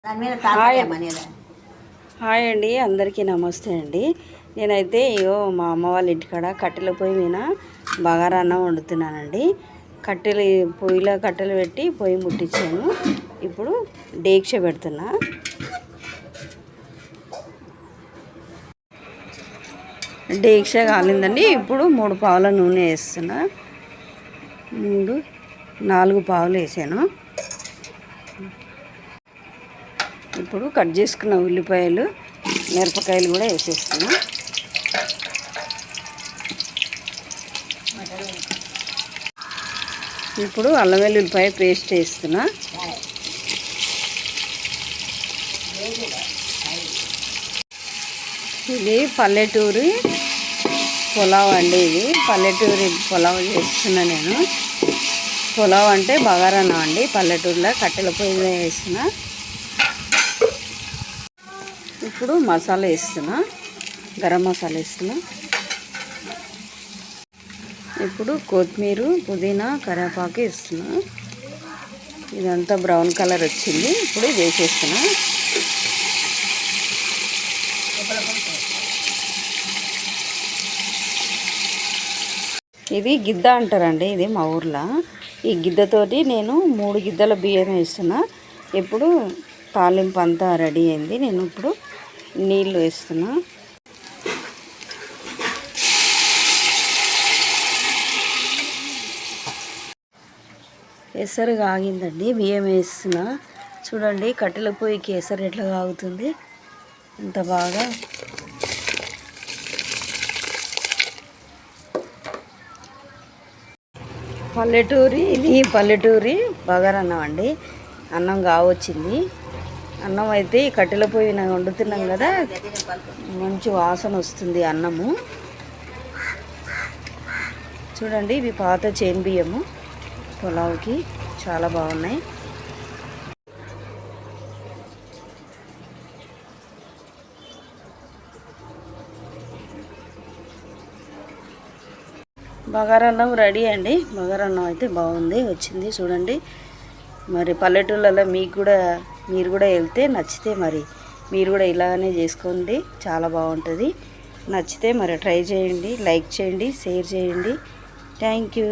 Hi hi అండి, అందరికీ నమస్తే అండి. నేనైతే మా అమ్మ వాళ్ళ ఇంటికాడ కట్టెల పొయ్యి మీద బగారా అన్నం వండుతున్నానండి. పొయ్యిలో కట్టెలు పెట్టి పొయ్యి ముట్టించాను. ఇప్పుడు డేక్ష పెడుతున్నా. డేక్ష కాలిందండి. ఇప్పుడు 3 పావుల నూనె వేస్తున్నా. 4 పావులు వేసాను. ఇప్పుడు కట్ చేసుకున్న ఉల్లిపాయలు, మిరపకాయలు కూడా వేసేస్తున్నా. ఇప్పుడు అల్లం వెల్లుల్లిపాయ పేస్ట్ వేస్తున్నా. ఇది పల్లెటూరి పులావ్ అండి. ఇది పల్లెటూరి పులావ్ చేస్తున్నా నేను. పులావ్ అంటే బగారా అన్నం అండి. పల్లెటూరులో కట్టెల పొయ్యి మీద వేస్తున్నా. ఇప్పుడు మసాలా వేస్తున్నా, గరం మసాలా వేస్తున్నా. ఇప్పుడు కొత్తిమీర, పుదీనా, కరివేపాకు వేస్తున్నా. ఇదంతా బ్రౌన్ కలర్ వచ్చింది. ఇప్పుడు ఇది వేసేస్తున్నా. ఇది గిద్ద అంటారండి. ఇది మా ఊర్లో. ఈ గిద్దతోటి నేను 3 గిద్దల బియ్యం వేస్తున్నా. ఇప్పుడు తాలింపు అంతా రెడీ అయింది. నేను ఇప్పుడు నీళ్ళు వేస్తున్నా. ఎసరు కాగిందండి, బియ్యం వేస్తున్నా. చూడండి కట్టెల పొయ్యికి ఎసరు ఎట్లా కాగుతుంది, ఎంత బాగా. ఇది పల్లెటూరి బగారా అన్నం అండి. అన్నం కావచ్చింది. అన్నం అయితే కట్టెల పొయ్యి వండుతున్నాం కదా, మంచి వాసన వస్తుంది అన్నము. చూడండి ఇవి పాత చేను బియ్యము. పులావ్కి చాలా బాగున్నాయి. బగారా అన్నం రెడీ అండి. బగారా అన్నం అయితే బాగుంది, వచ్చింది. చూడండి మరి పల్లెటూళ్ళలో మీరు కూడా వెళ్తే నచ్చితే మరి మీరు కూడా ఇలానే చేసుకోండి, చాలా బాగుంటుంది. నచ్చితే మరి ట్రై చేయండి, లైక్ చేయండి, షేర్ చేయండి. Thank you.